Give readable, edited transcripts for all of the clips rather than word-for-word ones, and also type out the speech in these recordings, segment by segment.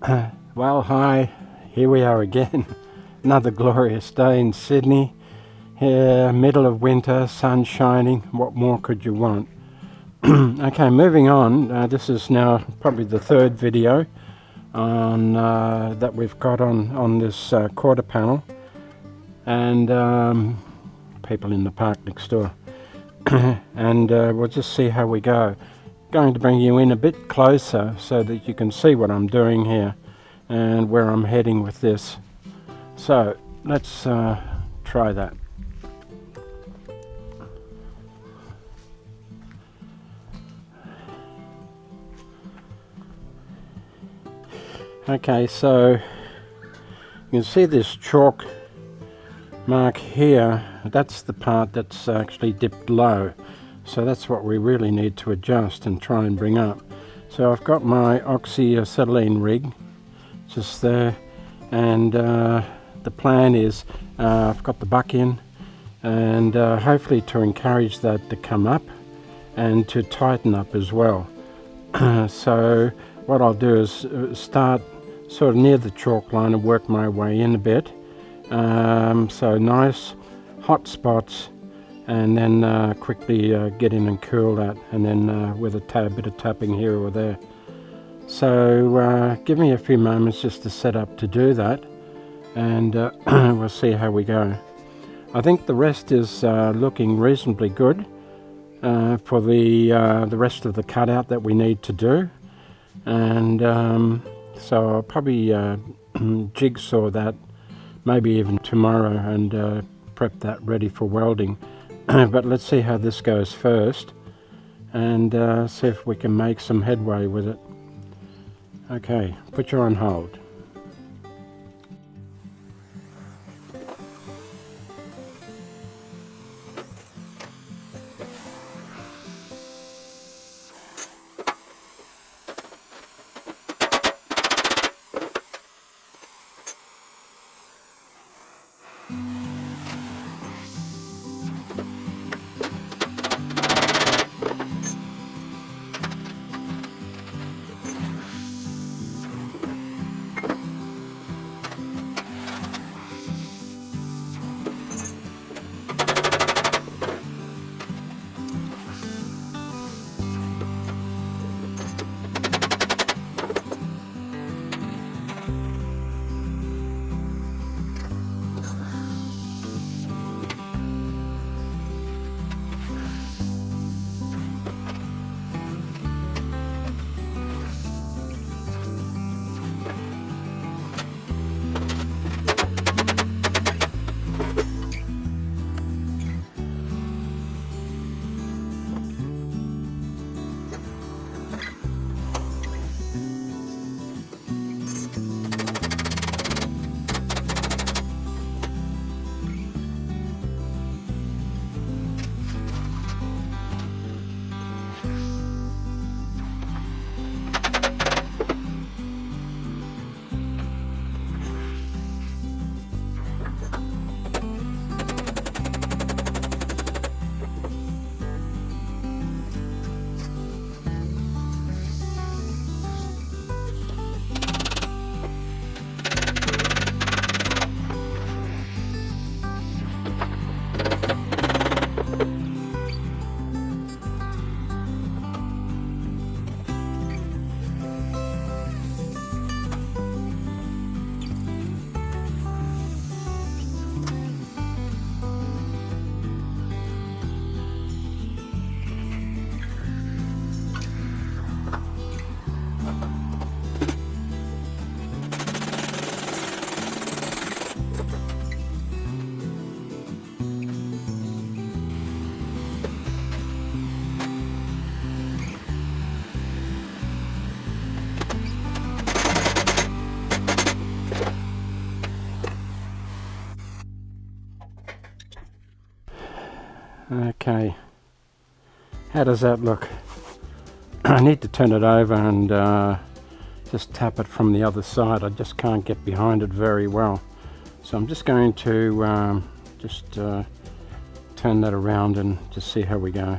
Well, hi, here we are again. Another glorious day in Sydney. Here, middle of winter, sun shining. What more could you want? Okay, moving on. This is now probably the third video on that we've got on this quarter panel, and people in the park next door. And we'll just see how we go. Going to bring you in a bit closer so that you can see what I'm doing here and where I'm heading with this. So let's try that. Okay, so you can see this chalk mark here. That's the part that's actually dipped low. So that's what we really need to adjust and try and bring up. So I've got my oxyacetylene rig just there, and the plan is I've got the buck in, and hopefully to encourage that to come up and to tighten up as well. So what I'll do is start sort of near the chalk line and work my way in a bit. So nice hot spots, and then quickly get in and cool that, and then with a bit of tapping here or there. So give me a few moments just to set up to do that, and we'll see how we go. I think the rest is looking reasonably good for the rest of the cutout that we need to do, and so I'll probably jigsaw that maybe even tomorrow and prep that ready for welding. But let's see how this goes first, and see if we can make some headway with it. Okay, put you on hold. Okay, how does that look? I need to turn it over and just tap it from the other side. I just can't get behind it very well, so I'm just going to turn that around and just see how we go.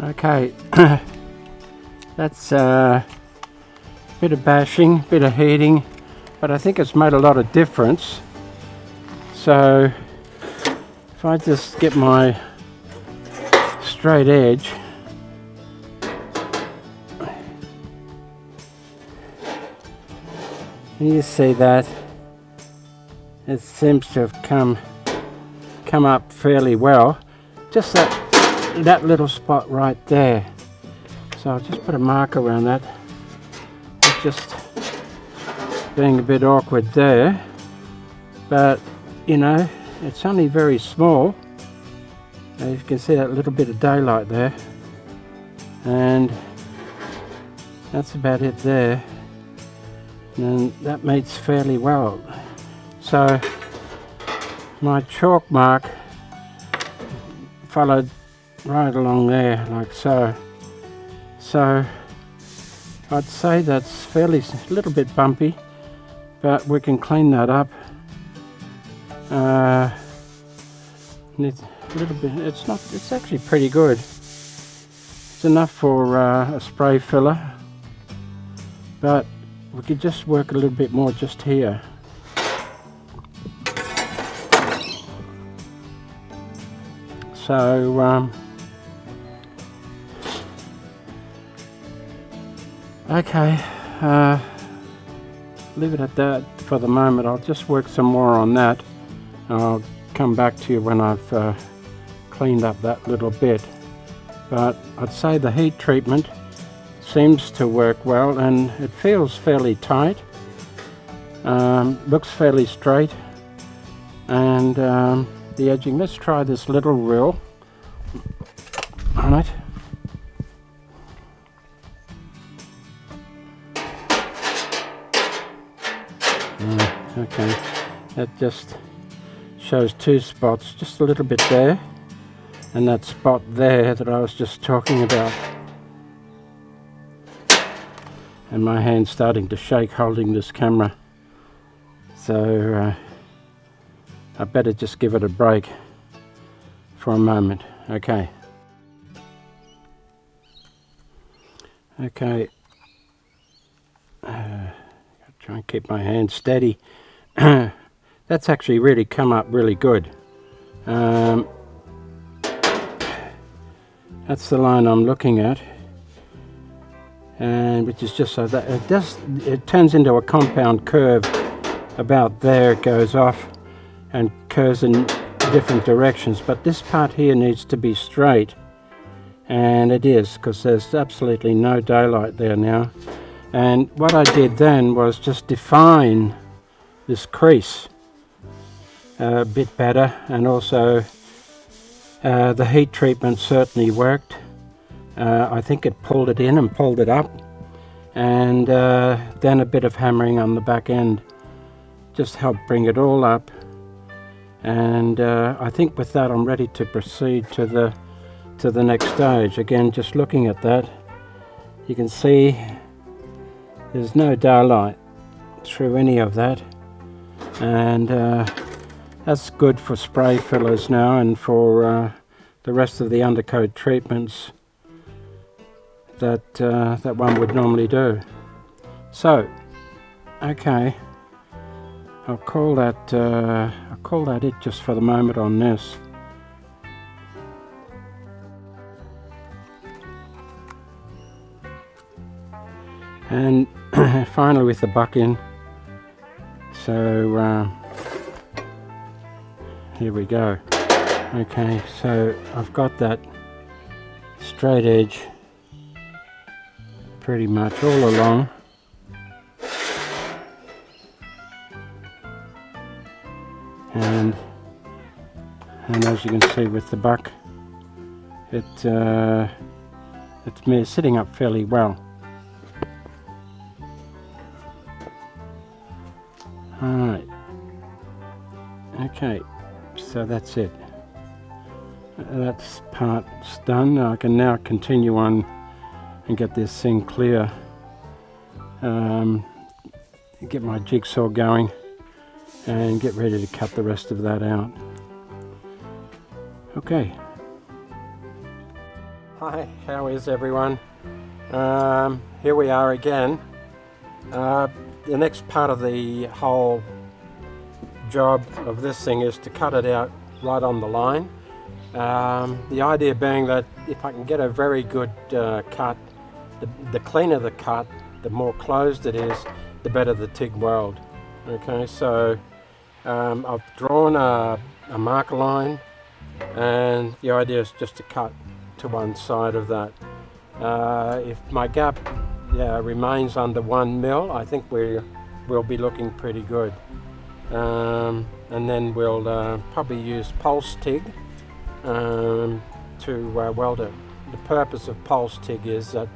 Okay, that's a bit of bashing, bit of heating, but I think it's made a lot of difference. So if I just get my straight edge, you see that it seems to have come up fairly well. Just that little spot right there. So I'll just put a mark around that. It's just being a bit awkward there, but you know, it's only very small. You can see that little bit of daylight there, and that's about it there. And that meets fairly well. So my chalk mark followed right along there like so. So I'd say that's fairly a little bit bumpy, but we can clean that up. It's a little bit, it's actually pretty good. It's enough for a spray filler, but we could just work a little bit more just here. So okay, leave it at that for the moment. I'll just work some more on that. I'll come back to you when I've cleaned up that little bit. But I'd say the heat treatment seems to work well, and it feels fairly tight. Looks fairly straight, and the edging. Let's try this little reel on it. Okay, that just shows two spots, just a little bit there, and that spot there that I was just talking about. And my hand's starting to shake holding this camera, so I better just give it a break for a moment. Okay. Okay. Try and keep my hand steady. That's actually really come up really good. That's the line I'm looking at, and which is just so that it turns into a compound curve about there. It goes off and curves in different directions, but this part here needs to be straight, and it is, because there's absolutely no daylight there now. And what I did then was just define this crease a bit better, and also the heat treatment certainly worked. I think it pulled it in and pulled it up, and then a bit of hammering on the back end just helped bring it all up. And I think with that I'm ready to proceed to the next stage. Again, just looking at that, you can see there's no daylight through any of that, and that's good for spray fillers now, and for the rest of the undercoat treatments that that one would normally do. So, okay, I'll call that it just for the moment on this. And finally with the buck in. So here we go. Okay, so I've got that straight edge pretty much all along. And as you can see with the buck, it's sitting up fairly well. Alright, okay, so that's it. That's part's done. I can now continue on and get this thing clear. Get my jigsaw going and get ready to cut the rest of that out. Okay. Hi, how is everyone? Here we are again. The next part of the whole job of this thing is to cut it out right on the line. The idea being that if I can get a very good cut, the cleaner the cut, the more closed it is, the better the TIG weld. Okay, so I've drawn a marker line, and the idea is just to cut to one side of that. If my gap remains under 1 mil, I think we'll be looking pretty good. And then we'll probably use pulse TIG to weld it. The purpose of pulse TIG is that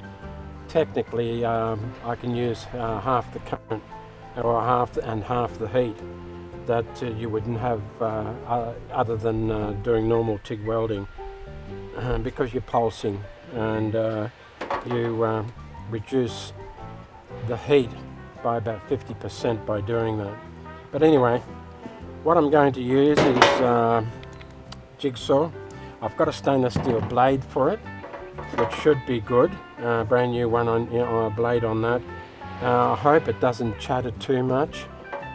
technically I can use half the current or half the heat that you wouldn't have other than doing normal TIG welding, because you're pulsing and you reduce the heat by about 50% by doing that. But anyway, what I'm going to use is jigsaw. I've got a stainless steel blade for it, which should be good. Brand new one on a blade on that. I hope it doesn't chatter too much,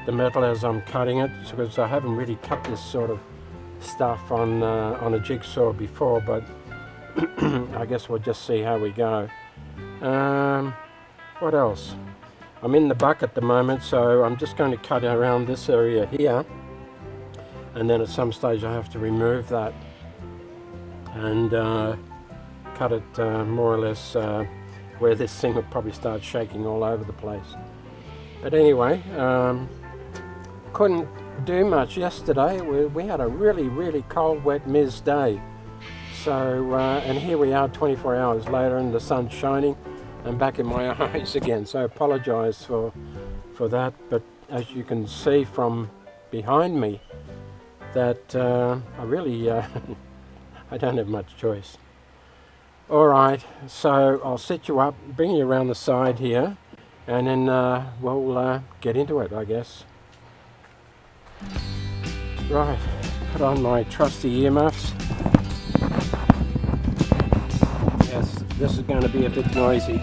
the metal, as I'm cutting it, because I haven't really cut this sort of stuff on a jigsaw before, but I guess we'll just see how we go. What else? I'm in the buck at the moment, so I'm just going to cut around this area here, and then at some stage I have to remove that and cut it more or less where this thing will probably start shaking all over the place. But anyway, couldn't do much yesterday. We had a really cold, wet Ms. day. So, and here we are 24 hours later and the sun's shining and back in my eyes again. So I apologise for that, but as you can see from behind me, that I really I don't have much choice. Alright, so I'll set you up, bring you around the side here, and then we'll get into it, I guess. Right, put on my trusty earmuffs. Yes, this is going to be a bit noisy.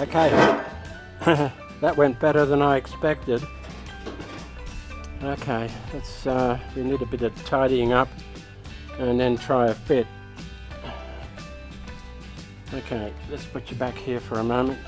Okay, that went better than I expected. Okay, we need a bit of tidying up and then try a fit. Okay, let's put you back here for a moment.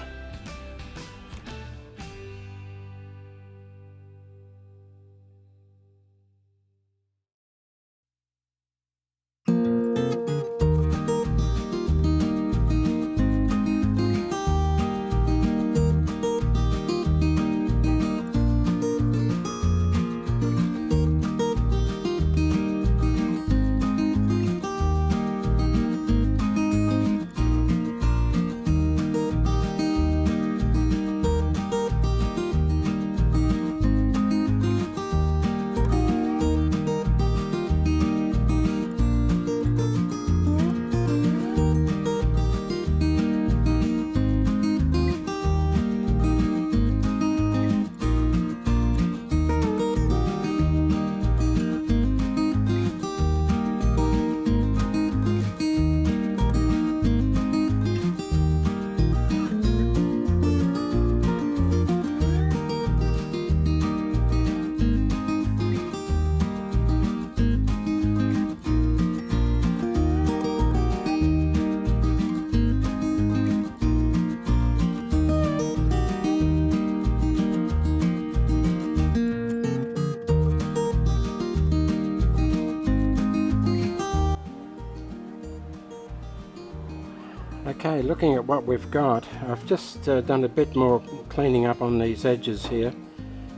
Okay, looking at what we've got, I've just done a bit more cleaning up on these edges here,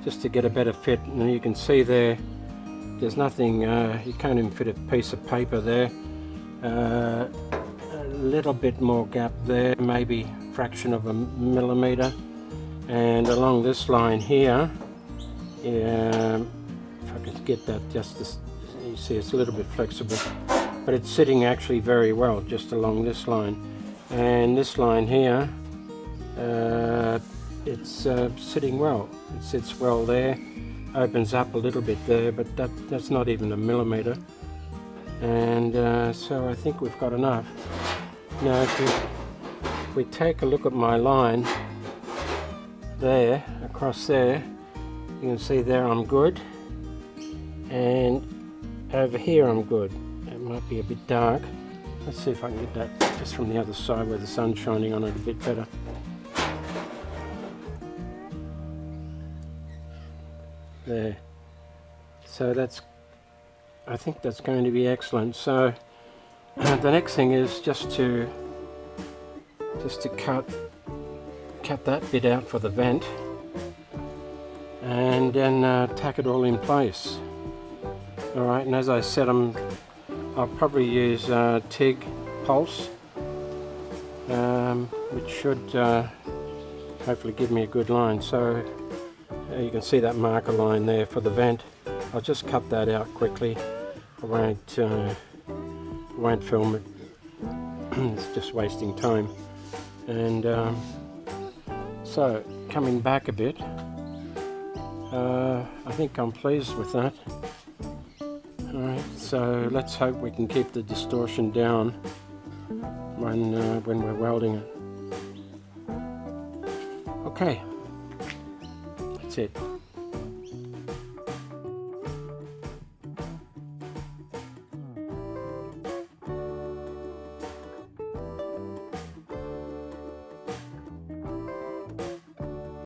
just to get a better fit. And you can see there's nothing, you can't even fit a piece of paper there. A little bit more gap there, maybe fraction of a millimeter. And along this line here, if I could get that just this, you see it's a little bit flexible, but it's sitting actually very well just along this line. And this line here, it's sitting well. It sits well there, opens up a little bit there, but that's not even a millimeter. And so I think we've got enough. Now if we take a look at my line there, across there, you can see there I'm good, and over here I'm good. It might be a bit dark. Let's see if I can get that just from the other side where the sun's shining on it a bit better. There. So I think that's going to be excellent. So the next thing is just to cut that bit out for the vent, and then tack it all in place. Alright, and as I said, I'll probably use TIG pulse, which should hopefully give me a good line. So you can see that marker line there for the vent. I'll just cut that out quickly. I won't film it. It's just wasting time. And so coming back a bit, I think I'm pleased with that. Alright, so let's hope we can keep the distortion down when we're welding it. Okay, that's it.